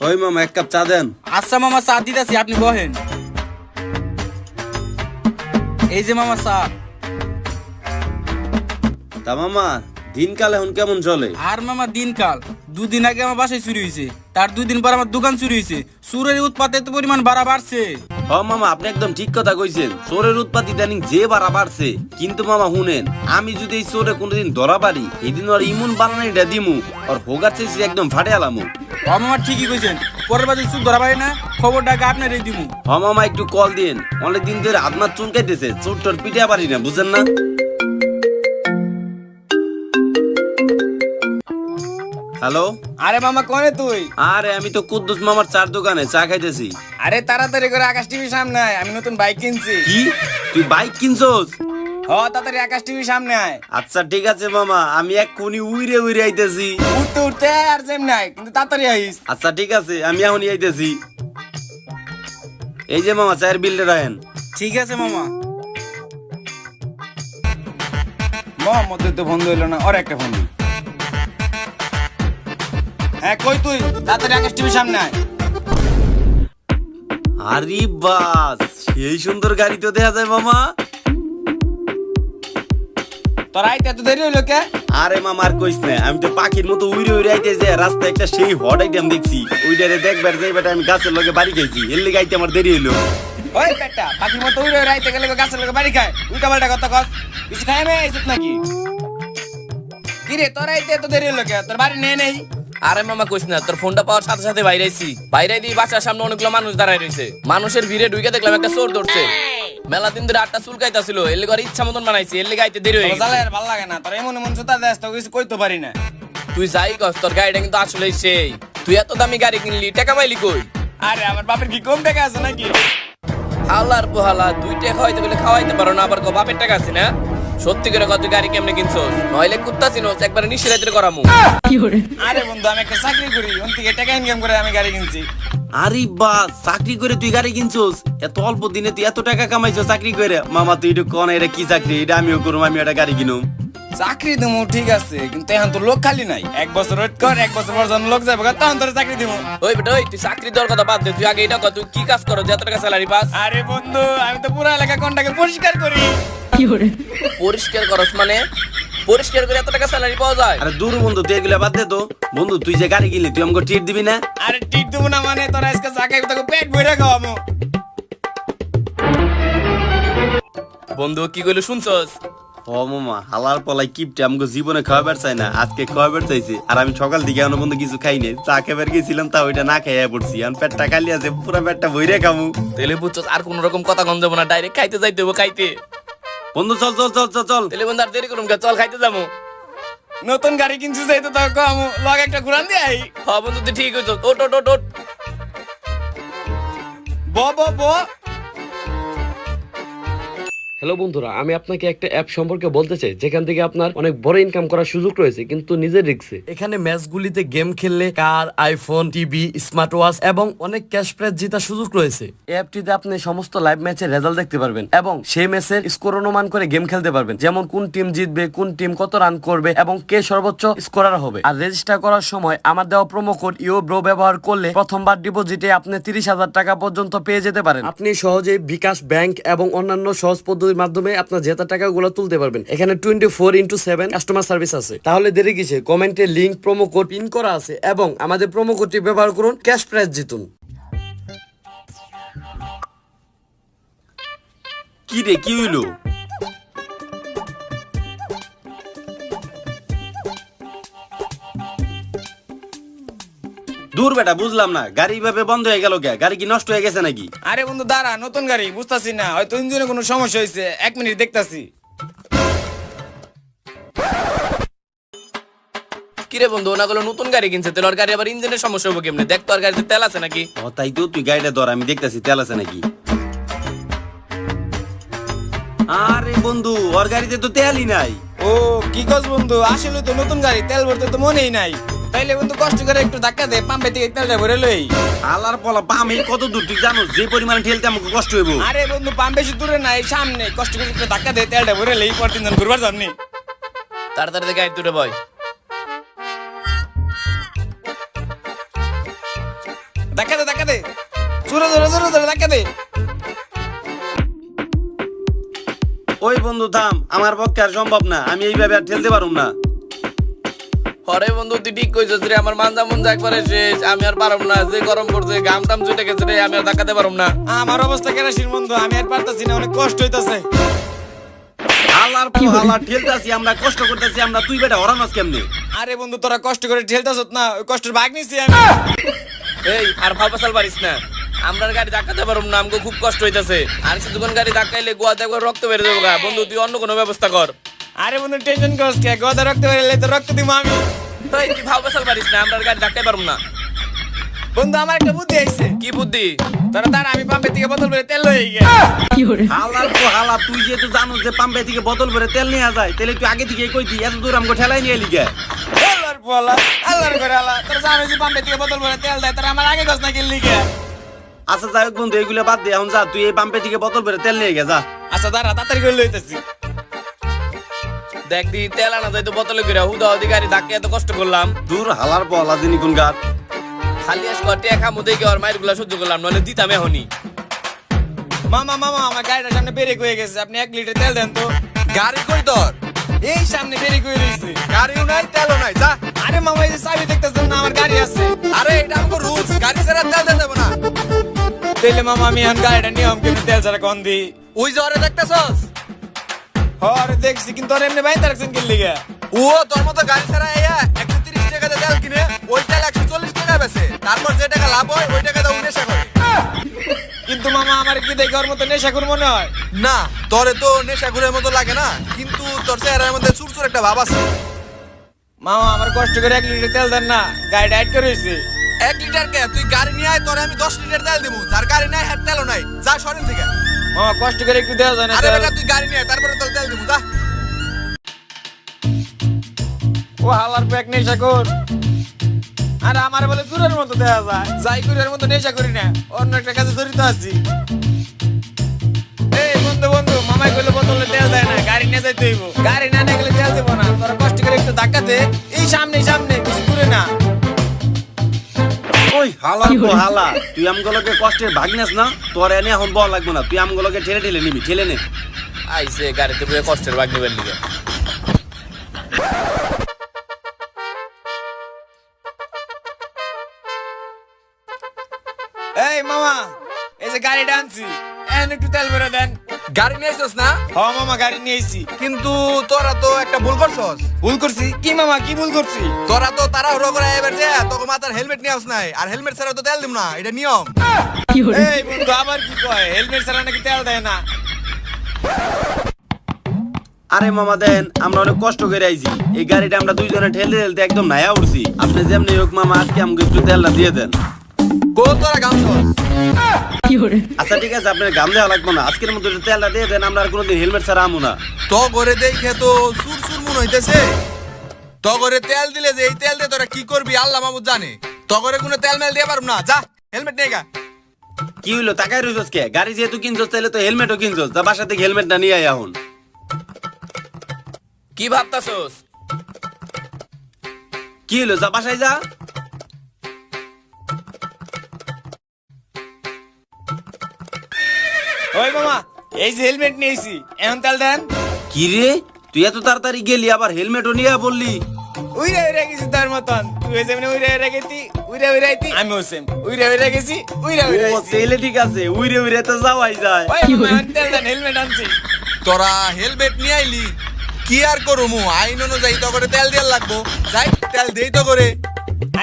ওই মামা এক কাপ চা দেন। আচ্ছা মামা চা দিতেছি, আপনি বহেন। এই যে মামা চা। তা মামা দিনকাল এখন কেমন চলে? আর মামা দিনকাল, দুদিন আগে আমার বাসায় চুরি হয়েছে, তার 2 দিন পর আমার দোকান চুরি হয়েছে। চোরের উৎপাত এত পরিমাণ বাড়ছে। হ মামা আপনি একদম ঠিক কথা কইছেন, চোরের উৎপাতি ইদানিং যে বাড়া বাড়ছে। কিন্তু মামা শুনেন, আমি যদি এই চোরে কোনোদিন ধরা পারি, এদিন ওর ইমুন বানানিটা দিমু, ওর হোগার চেয়েছি একদম ফাটে আলামু। হ মামা ঠিকই কইছেন, পরের বাজে চুর ধরা পারি না, খবরটাকে আপনারই দিমু। হ মামা একটু কল দিন, অনেকদিন ধরে আদমার চুনকাইতেছে, চোরটার পিঠে পারি না, বুঝেন না? হ্যালো। আরে মামা কোনে তুই? আরে আমি তো কুদ্দুস মামার চার দোকানে চা খাইতেছি। আরে তাড়াতাড়ি করে আকাশ টিভির সামনে আয়, আমি নতুন বাইক কিনছি। কি তুই বাইক কিনছস? হ তাড়াতাড়ি আকাশ টিভির সামনে আয়। আচ্ছা ঠিক আছে মামা, আমি এক্ষুনি উইরে উইরে আইতেছি। উঠতে উঠতে আর যেম নাই, কিন্তু তাড়াতাড়ি আইস। আচ্ছা ঠিক আছে, আমি এখনই আইতেছি। এই যে মামা চায়ের বিলটা রাখেন। ঠিক আছে মামা। মোহাম্মদের তো বন্ধ হইলো না, ওর একটা ফোন দিই। হ্যাঁ কই তুই? তাড়াতাড়ি আকাশ টিভির সামনে আয়। আরে বাস, সেই সুন্দর গাড়ি তো দেখা যায় মামা। তোর আইতে এত দেরি হইলো কে? আরে মামা আর কইস না, আমি তো পাখির মতো উইরে উইরে আইতেছি, রাস্তায় একটা সেই হট আইটেম দেখছি, ওইটারে দেখবার যাই বেটা আমি গাছের লগে বাড়ি খাইছি, এর লেগে আইতে আমার দেরি হইলো। ওই বেটা, পাখির মতো উড়ে উড়ে আইতে গেলে গাছের লোকে বাড়ি খায়, উল্টা পাল্টা কথা কস। কিছু খাই আমি আইছিস নাকি? কি রে তোর আইতে এত দেরি হইলো কে? তোর বাড়ি নেই? আরে মামা কইস না, তোর ফোনটা পাওয়ার সাথে সাথে বাইরেছি। বাইরে দিয়ে বাসার সামনে অনেকগুলো মানুষ দাঁড়ায় রয়েছে। মানুষের ভিড়ে ঢুকে দেখলাম একটা চোর ধরছে। মেলা দিন ধরে আটটা চুলকাইতাছিল, এর লেগে আর ইচ্ছা মতন বানাইছি, এর লেগে আইতে দেরি হয়ে গেছে। জালে আর ভালো লাগে না, তোর এমন এমন সুতা দেস তো কিছু কইতে পারি না। তুই যাই কস, তোর গাড়িটা কিন্তু আসলেই সেই। তুই এত দামি গাড়ি কিনলি, টাকা পাইলি কই? আরে আমার বাপের কি কম টাকা আছে নাকি? হালার পোহালা, 2 টাকা খাওয়াইতে বলে খাওয়াইতে পারো না, আবার বাপের টাকা আছে না? সত্যি করে কত গাড়ি কেমনে কিনছস? নইলে কুত্তা চিনোস, একবারে নিশিরাত্রে করামু। আরে বন্ধু আমি একটা চাকরি করি, ওন থেকে টাকা ইনকাম করে আমি গাড়ি কিনছি। আরে বাস, চাকরি করে তুই গাড়ি কিনছস? এত অল্প দিনে তুই এত টাকা কামাইছস চাকরি করে? মামা তুই একটু কোন এটা কি চাকরি? এটা আমিও করুম, আমি একটা গাড়ি কিনুম। চাকরি দেবো ঠিক আছে, কিন্তু এখন তো লোক খালি নাই। 1 বছর ওয়েট কর, 1 বছর পর যখন লোক যাবে তখন তোর চাকরি দেবো। ওই বেটা ওই, তুই চাকরি দেওয়ার কথা বাদ দে, তুই আগে এটা কর, তুই কি কাজ করো যে এত টাকা স্যালারি পাস? আরে বন্ধু আমি তো পুরো এলাকা কোনটাকে পরিষ্কার করি। পরিষ্কার করস মানে? পরিষ্কার করে এত টাকা স্যালারি পাওয়া যায়? আরে দূর বন্ধু, তুই এগুলা বাদ দে তো। বন্ধু তুই যে গাড়ি কিনলি, তুই আমাকে ট্রিট দিবি না? আরে ঠিক দেবো না মানে, তোর আজকে চা খাইবি, তোকে পেট ভরে খাওয়াবো। বন্ধু কি কইলো শুনছস? ও মামা, হালার পলাই কিপটে আমাকে জীবনে খাওয়াবার চাই না, আজকে খাওয়াবার চাইছে। আর আমি সকাল থেকে এখনো বন্ধু কিছু খাই নাই, চা খাবার গেছিলাম, তা ওইটা না খাইয়া পড়ছি। এখন পেটটা খালি আছে, পুরো পেটটা ভরে খামু। তেলে বুঝছস, আর কোন রকম কথা গন্ধ না, ডাইরেক্ট খাইতে যাইতে হবো, খাইতে। বন্ধু চল চল চল চল চল। তেলে বন্ধু আর দেরি করুম, চল খাইতে যাবো। নতুন গাড়ি কিনছিস যাই তো তোকে কম লগ একটা ঘুরান দিয়ে আই। হ্যাঁ বন্ধু তুই ঠিক হইছস, ওট ওট ওট ওট। ব হ্যালো বন্ধুরা, আমি আপনাকে একটা অ্যাপ সম্পর্কে বলতে চাই, যেখান থেকে আপনার অনেক বড় ইনকাম করার সুযোগ রয়েছে, কিন্তু নিজের রিস্কে। এখানে ম্যাচগুলিতে গেম খেললে কার, আইফোন, টিভি, স্মার্ট ওয়াচ এবং অনেক ক্যাশ প্রাইজ জেতার সুযোগ রয়েছে। এই অ্যাপটিতে আপনি সমস্ত লাইভ ম্যাচের রেজাল্ট দেখতে পারবেন এবং সেই ম্যাচের স্কোর অনুমান করে গেম খেলতে পারবেন, যেমন কোন টিম জিতবে, কোন টিম কত রান করবে এবং কে সর্বোচ্চ স্কোরার হবে। আর রেজিস্টার করার সময় আমার দেওয়া প্রোমো কোড ইওব্রো ব্যবহার করলে প্রথমবার ডিপোজিটে আপনি 30,000 টাকা পর্যন্ত পেয়ে যেতে পারেন। আপনি সহজেই বিকাশ, ব্যাংক এবং অন্যান্য সহজ পদ্ধতির মাধ্যমে আপনার জেতা টাকাগুলো তুলতে পারবেন। এখানে 24/7 কাস্টমার সার্ভিস আছে। তাহলে দেরি কিসে? কমেন্টে লিংক, প্রোমো কোড পিন করা আছে এবং আমাদের প্রোমো কোডটি ব্যবহার করুন, ক্যাশ প্রাইজ জিতুন। কি রে, কি হইলো? দূর বেটা, বুঝলাম না গাড়ি ভাবে বন্ধ হয়ে গেল কে? গাড়ি কি নষ্ট হয়ে গেছে নাকি? আরে বন্ধু দাঁড়া, নতুন গাড়ি বুঝতাছি না, হয়তো ইঞ্জিনে কোনো সমস্যা হয়েছে। 1 মিনিট দেখতাছি। কিরে বন্ধু, ওনাগুলো নতুন গাড়ি কিনছে, তেল গাড়ি আবার ইঞ্জিনের সমস্যা হবে কেমনে? দেখ তো আর গাড়িতে তেল আছে নাকি। ও তাই তো, তুই গাড়িটা ধর, আমি দেখতেছি তেল আছে নাকি। আরে বন্ধু, ওর গাড়িতে তো তেলই নাই। ও কি কস বন্ধু, আসলে তো নতুন গাড়ি, তেল ভরতে তো মনেই নাই। তাইলে বন্ধু কষ্ট করে একটু ধাক্কা দে, পাম্পে থেকে তেলটা ভরে লই। আলার পলা পাম এই কত দূর তুই জানো? যে পরিমাণে ঠেলতে আমাকে কষ্ট হইব। আরে বন্ধু পাম্প বেশি দূরে নাই, সামনে। কষ্ট করে একটু ধাক্কা দে, তেলটা ভরে লই, পর 3 জন ঘুরবার যাবনি। তাড়াতাড়ি গাড়ি তুলে বয়। ধাক্কা দে জোরে ধাক্কা দে। ওই বন্ধু থাম, আমার পক্ষে আর সম্ভব না, আমি এইভাবে আর ঠেলতে পারুম না। হরে বন্ধু তুই ঠিক কইছিস রে, আমার মানজা মনজা একবারে শেষ, আমি আর পারুম না, যে গরম পড়ছে ঘাম টাম ছুটে গেছে রে, আমি আর ধাক্কাতে পারুম না। আমার অবস্থা কেরাসিন বন্ধু, আমি আর পারতাছি না, অনেক কষ্ট হইতাছে। হালার পর হালা ঠেলতাছি আমরা, কষ্ট করতেছি আমরা, তুই বেটা হরানোস কেমনে? আরে বন্ধু তোরা কষ্ট করে ঠেলতাছ না, ওই কষ্টের ভাগ নিছি আমি। এই আর ভাব পাসাল পারিস না, আমরার গাড়ি ধাক্কাতে পারুম না, আমাকে খুব কষ্ট হইতাছে। আর কিছুক্ষণ গাড়ি ধাক্কাইলে গোয়াতে একবার রক্ত বের যাবে গা। বন্ধু তুই অন্য কোনো ব্যবস্থা কর। আরে বন্ধু টেনশন করছ কে, গদা রক্ত বেরলে তো রক্ত দিব আমি। এই তুই ভাব পাসাল পারিস না, আমরার গাড়ি ধাক্কাই পারুম না। বন্ধু আমার একটা বুদ্ধি আইছে। কি বুদ্ধি? তোরা তার আমি পাম্পের থেকে বোতল ভরে তেল লয়ে গে। হালার পর হালা, তুই যেহেতু জানোস যে পাম্পে থেকে বোতল ভরে তেল নিয়ে যায়, তাহলে তুই আগে থেকে কই দিই এত দূর আমাকে ঠেলাই নিয়ে এলি গে? আল্লাহর পোলা, আল্লাহর করে আল্লাহ, তোরা জানো যে পাম্পের থেকে বোতল ভরে তেল দেয়, তোরা আমার আগে গছ না কিনলি গে। আচ্ছা যাই হোক বন্ধু, এগুলো বাদ দে, এখন যা তুই এই পাম্পে থেকে বোতল ভরে তেল নিয়ে গে যা। আচ্ছা দাঁড়া, তাড়াতাড়ি করে লইতেছি। দেখ দি তেল আনা যাইতো বোতলে করে, হুদা হুদি গাড়ি ধাক্কা এত কষ্ট করলাম। দূর হালার পর হালা যিনি কোন গাছ। খালি আজ কটে খামু দেখে ওর মায়ের গুলা সহ্য করলাম, নইলে দিতাম এখনই। মামা আমার গাড়িটার সামনে ব্রেক হয়ে গেছে, আপনি 1 লিটার তেল দেন তো। গাড়ি কই তোর? এই সামনে ব্রেক হয়ে রয়েছে। গাড়িও নাই তেলও নাই, যা। আরে মামা এই যে চাবি দেখতেছেন না, আমার গাড়ি আছে। আরে এটা আমাকে রুলস, গাড়ি ছাড়া তেল দিতে দেব না। তাইলে মামা আমি এখন গাড়িটা নিয়ম কেমনি তেল ছাড়া কোন দি? ওই যে ওরে দেখতেছস? হরে দেখছি, কিন্তু আর এমনি বাইতে রাখছেন কি লিগা? ও তোর মতো গাড়ি ছাড়া এয়া 130 টাকাতে তেল কিনে ওই তেল 140 টাকা বেচে, তারপর যে টাকা লাভ হয় ওই টাকা দিয়ে নেশা করে। কিন্তু মামা আমার কি দেখে ওর মতো নেশাখোর মনে হয়? না তোরে তো নেশাখোরের মতো লাগে না, কিন্তু তোর চেহারার মধ্যে চুরচুর একটা ভাব আছে। মামা আমার কষ্ট করে 1 লিটার তেল দেন না, গাড়িটা আইট করে রয়েছে। 1 লিটার কে? তুই গাড়ি নিয়ে আয়, তোরে আমি 10 লিটার তেল দেবো। যার গাড়ি নাই হাত তেলও নাই, যা সরেন থেকে। মামা কষ্ট করে একটু দেওয়া যায় না? আরে বেটা তুই গাড়ি নিয়ে আয়, তারপরে তোর তেল দেবো, যা। ও হালার ব্যাগ নেশাখোর। আরে আমার বলে চুরের মতো দেওয়া যায়, যাই করি ওর মতো নেশা করি না, অন্য একটা কাজে জড়িত আছি। এই বন্ধু মামাই কইলে বোতলে তেল দেয় না, গাড়ি নিয়ে যাইতে হইব। গাড়ি না নিয়ে গেলে তেল দেবো না, তোরা কষ্ট করে একটু ধাক্কা দে। এই সামনে বেশি দূরে না। ওই হালার পর হালা, তুই আমগুলোকে কষ্টের ভাগ নেস না, তোর এনে এখন বল লাগবে না, তুই আমগুলোকে ঠেলে ঠেলে নিবি, ঠেলে নে। আইসে গাড়িতে বসে কষ্টের ভাগ নিবেন লিগে। এই মামা এই যে গাড়িটা আনছি, এখন একটু তেল ভরে দেন। গাড়ি নিয়ে আসছিস না? হ মামা গাড়ি নিয়ে এসছি। কিন্তু তোরা তো একটা ভুল করছস। ভুল করছি? কি মামা কি ভুল করছি? তোরা তো তাড়াহুড়ো করে এবার যে তোকে মাথার হেলমেট নিয়ে আস নাই, আর হেলমেট ছাড়া তো তেল দিব না, এটা নিয়ম। এই বন্ধু আবার কি কয়, হেলমেট ছাড়া নাকি তেল দেয় না? আরে মামা দেন, আমরা অনেক কষ্ট করে আইছি, এই গাড়িটা আমরা দুইজনে ঠেলতে ঠেলতে একদম নায়া উঠছি। আপনি যেমনি হোক মামা আজকে আমাকে একটু তেলটা দিয়ে দেন। কো তোরা গামছস? আচ্ছা ঠিক আছে, আপনার গাম দেওয়া লাগবে না, আজকের মধ্যে একটু তেলটা দিয়ে দেন, আমরা আর কোনোদিন হেলমেট ছাড়া আমু না। তো ঘরে দেখে তো সুরসুর মন হইতেছে। তো ঘরে তেল দিলে যে এই তেল দিয়ে তোরা কি করবি আল্লাহ মাহমুদ জানে। তো ঘরে কোনো তেল মেল দিয়ে পারব না, যা হেলমেট নিয়ে গা। কি হইলো, তাকাই রইছস কে? গাড়ি যেহেতু কিনছস তাহলে তো হেলমেটও কিনছস, তা বাসা থেকে হেলমেটটা নিয়ে আয় এখন। কি ভাবতাছস? কি হইলো, যা বাসায় যা। ওই মামা এই যে হেলমেট নিয়েছি, এখন তেল দেন। কি রে, তুই এত তাড়াতাড়ি গেলি, আবার হেলমেটও নিয়ে বললি? উইরা গেছি তার মতন। তুই যেমন উইরা গেছি, উইরাইতি আমিও সেম উইরা গেছি, ও উইরাইছি। তাহলে ঠিক আছে, উইরে উইরে তো যাওয়াই যায়। ওই মামা এখন তেল দেন, হেলমেট আনছি। তোরা হেলমেট নিয়ে আইলি, কি আর করমু, আইন অনুযায়ী তো করে তেল দিয়ে লাগবো, যাই তেল দেই তো করে।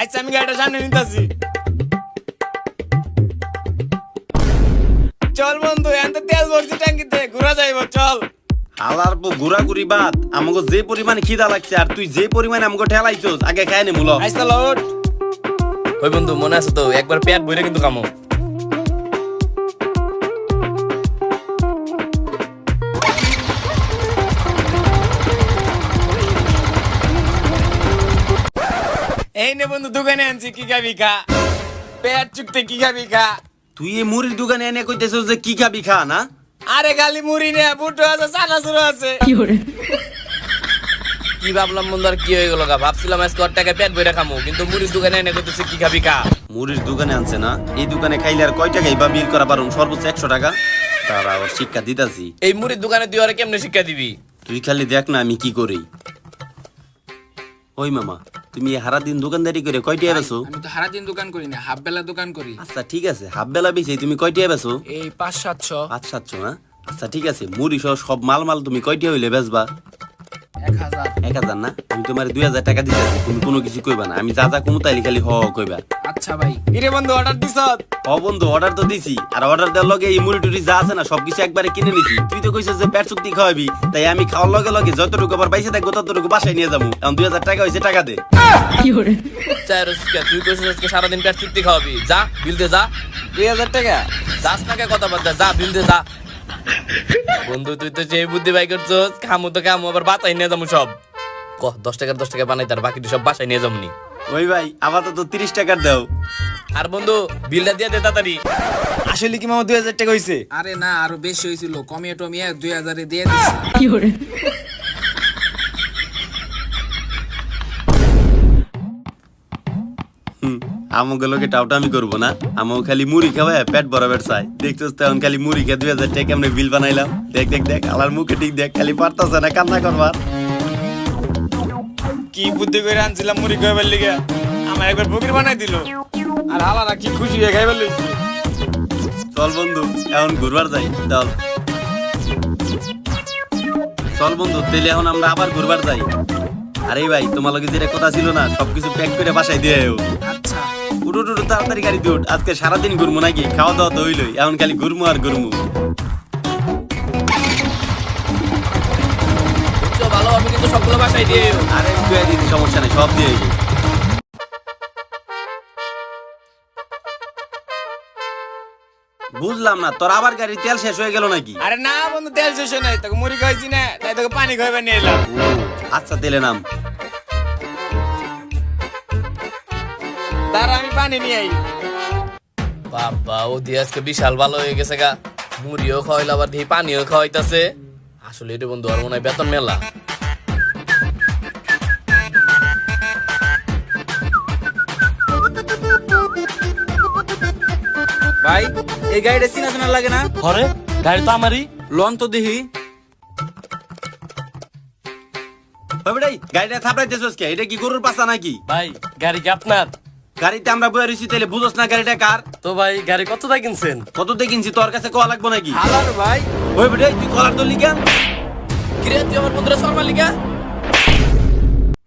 আচ্ছা আমি গাড়িটা সামনে নিতেছি। চল বন্ধু, এখন তো তেল ভরছি ট্যাঙ্কিতে, ঘুরা যাইব, চল। হালার পর ঘুরাঘুরি বাদ, আমাকে যে পরিমাণে খিদা লাগছে আর তুই যে পরিমাণে আমাকে ঠেলাইছস, আগে খাই নে মুলো। আইসা লোড। ওই বন্ধু মনে আছে তো, একবার পেট ভরে কিন্তু কামো। এই নে বন্ধু, দোকানে আনছি, কি খাবি খা। পেট চুকতে কি খাবি খা। তুই এই মুড়ির দোকানে এনে কইতেছস যে কি খাবি খা না? আরে খালি মুড়ি নে, বুটো আছে, চানাচুর আছে। কি কি ভাবলাম বন্ধু আর কি হয়ে গেল গা, ভাবছিলাম আজকে ওর টাকায় পেট ভরে খামু, কিন্তু মুড়ির দোকানে এনে কইতেছে কি খাবি খা। মুড়ির দোকানে আনছে না, এই দোকানে খাইলে আর কয় টাকাই বা বিল করা পারুন? সর্বোচ্চ 100 টাকা। তারা ওর শিক্ষা দিতাছি। এই মুড়ির দোকানে তুই ওরে কেমনে শিক্ষা দিবি? তুই খালি দেখ না আমি কি করি। ওই মামা, তুমি হারা দিন দোকানদারি করে কয় টাকা বেছো? আমি তো সারাদিন দোকান করি না, হাফ বেলা দোকান করি। আচ্ছা ঠিক আছে, হাফ বেলা বেশি তুমি কয় টাকা বেছো? এই 500-700। 500-700 না? আচ্ছা ঠিক আছে, মুড়ি সহ সব মাল তুমি কয় টাকা হইলে বেচবা? 1000। 1000 না? আমি তোমার 2000 টাকা দিতেছি, তুমি কোনো কিছু কইবা না। আমি যা যা কমু তাইলে খালি হ কইবা। আচ্ছা ভাই। কিরে বন্ধু অর্ডার দিছ? ও বন্ধু অর্ডার তো দিছি, আর অর্ডার দেওয়ার লগে এই মুড়ি টুড়ি যা আছে না সবকিছু একবারে কিনে নিছি। তুই তো কইছিস যে পেট চুক্তি খাওয়াবি, তাই আমি খাওয়ার লগে লগে যতটুকু আবার বাইসে থাকবো ততটুকু বাসায় নিয়ে যাবো। এখন 2000 টাকা হয়েছে, টাকা দে। চাই রসিকা, তুই কইছিস আজকে সারাদিন পেট চুক্তি খাওয়াবি, যা বিল দে যা। 2000 টাকা? যাস না কে কথা বাদ দে, যা বিল দে যা। বন্ধু তুই তো যে বুদ্ধি বাই করছস, খামু তো খামু, আবার বাসায় নিয়ে যাবো সব। কহ 10 টাকা বানাই, তার বাকিটা সব বাসায় নিয়ে যাবনি। ওই ভাই আপাতত 30 টাকার দাও। আর বন্ধু বিলটা দিয়ে দে তাড়াতাড়ি। আসলে কি মামা 2000 টাকা হইছে? আরে না, আরো বেশি হয়েছিল, কমিয়ে টমিয়ে 2000 দিয়ে দিছি। আমাকে লোকে টাউটা আমি করবো না, আমাকে খালি মুড়ি খাওয়ায় পেট বরাবর চাই। দেখছিস তো এখন খালি মুড়ি খেয়ে 2000 টাকা কেমনে বিল বানাইলাম। দেখ দেখ দেখ, আলার মুখে ঠিক দেখ, খালি পারতাছে না কান্না করবার। কি বুদ্ধি করে আনছিলাম মুড়ি খাইবার লিগে, আমার একবার ফকির বানাই দিল। আর হালারা কি খুশি হয়ে খাইবার লইছে। চল বন্ধু এখন ঘুরবার যাই, চল চল বন্ধু, তাহলে এখন আমরা আবার ঘুরবার যাই। আরে ভাই তোমার লগে যেটা কথা ছিল না, সবকিছু প্যাক করে বাসায় দিয়ে আয়ো। আচ্ছা। উঠো উঠো তাড়াতাড়ি গাড়িতে উঠ, আজকে সারাদিন ঘুরবো নাকি? খাওয়া দাওয়া তো হইলই, এখন খালি ঘুরমু আর ঘুরমু। বুঝছো ভালো, আমি কিন্তু সবগুলো বাসায় দিয়ে আইও। আরে দুই দিন সমস্যা নেই, সব দিয়ে আইবো। বুঝলাম না, তোর আবার গাড়ি তেল শেষ হয়ে গেল নাকি? আরে না বন্ধু, তেল শেষ হয় নাই, তোকে মুড়ি খাইছি না, তাই তোকে পানি খাইবার নিয়ে এলাম। আচ্ছা তেলে নাম। তার আমি পানি নিয়ে আই। বাবা ও দিয়ে আজকে বিশাল ভালো হয়ে গেছে গা, মুড়িও খাওয়াইলো আবার দিয়ে পানিও খাওয়াইতাছে। আসলে এটা বন্ধু আর মনে হয় বেতন মেলা। ভাই এই গাড়িটা চিনা চেনা লাগে না? হরে গাড়ি তো আমারই। লন তো দেখি। গাড়িটা থাপড়াইতেছস কে? এটা কি গরুর পাছা নাকি? ভাই গাড়ি কি আপনার? গাড়িতে আমরা বয়ে রইছি, তাইলে বুঝোস না গাড়িটা কার? তো ভাই গাড়ি কত টাকা কিনছেন? কত দিয়ে কিনছি তোর কাছে কোয়া লাগবো নাকি? হালার ভাই। ওই বেটাই তুই কলার দলি কেন? কিরে তুই আমার বন্ধুরা শর্মা লিগা?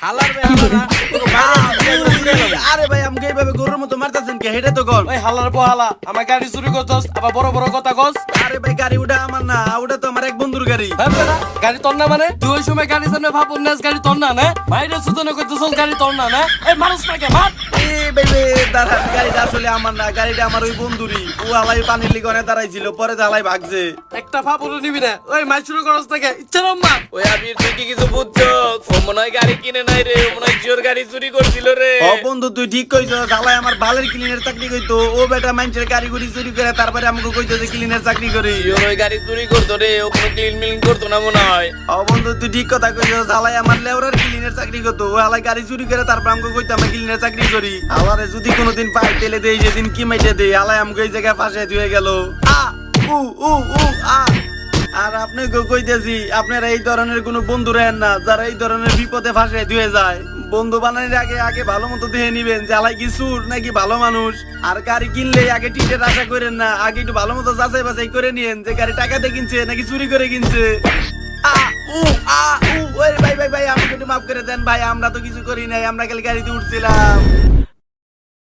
হালার ভাই হালারা। তোকে বাইরে আরে ভাই আমাকে এইভাবে গরুর মতো মারতাছেন কে? হেডে তো কোন? ওই হালার পোহালা আমার গাড়ি চুরি করছস, আবার বড় বড় কথা কস। আরে ভাই গাড়ি ওটা আমার না, ওটা তো আমার এক বন্ধুর গাড়ি। হ্যাঁ বেটা, গাড়ি তোর না মানে? তুই ওই সময় গাড়ি সামনে ভাবুন না গাড়ি তোর না, না বাইরে সুতনে করতেছস গাড়ি তোর না, না এই মানুষ নাকি মার। এই বেবে দাঁড়া, গাড়িটা আসলে আমার না, গাড়িটা আমার ওই বন্ধুরই। ও হালাই পানির লিগনে দাঁড়াইছিল, পরে হালাই ভাগছে। একটা ভাবুরও নিবি না, ওই মাই শুরু করস থেকে ইচ্ছা মার। ওই আবির তুই কি কিছু বুঝছো? ও মনে হয় গাড়ি কিনে নাই রে, ও মনে হয় জিওর গাড়ি চুরি করছিল রে। ও বন্ধু তুই ঠিক কইছস, হালাই আমার বালের ক্লিনের চাকরি কইতো। ও বেটা মানুষের গাড়ি গুড়ি চুরি করে তারপরে আমাকে কইতো যে ক্লিনের চাকরি করি। জিওর ওই গাড়ি চুরি করতো রে, ও কোনো ক্লিন মিলিন করতো না মনে হয়। ও বন্ধু তুই ঠিক কথা কইছস, হালাই আমার লেওরার ক্লিনের চাকরি করতো। ও হালাই গাড়ি চুরি করে তারপর আমাকে কইতো আমি ক্লিনের চাকরি করি। আমারে যদি কোনোদিন পাই তেলে দেই, যেদিন কি মাইটে দেই, হালাই আমাকে এই জায়গায় ফাঁসে ধুয়ে গেল। আ উ উ উ আ। আর আপনাকে কইতেছি, আপনারা এই ধরনের কোনো বন্ধু রাখেন না যারা এই ধরনের বিপদে ফাঁসে ধুয়ে যায়। বন্ধু বানানোর আগে আগে ভালো মতো দেখে নিবেন যে আলাই কি সুর নাকি ভালো মানুষ। আর গাড়ি কিনলে আগে টিটের আশা করেন না, আগে একটু ভালো মতো যাচাই বাছাই করে নিয়েন যে গাড়ি টাকাতে কিনছে নাকি চুরি করে কিনছে। আ উ আ উ ওই ভাই ভাই ভাই আমাকে একটু মাফ করে দেন ভাই, আমরা তো কিছু করি নাই, আমরা খালি গাড়িতে উঠছিলাম।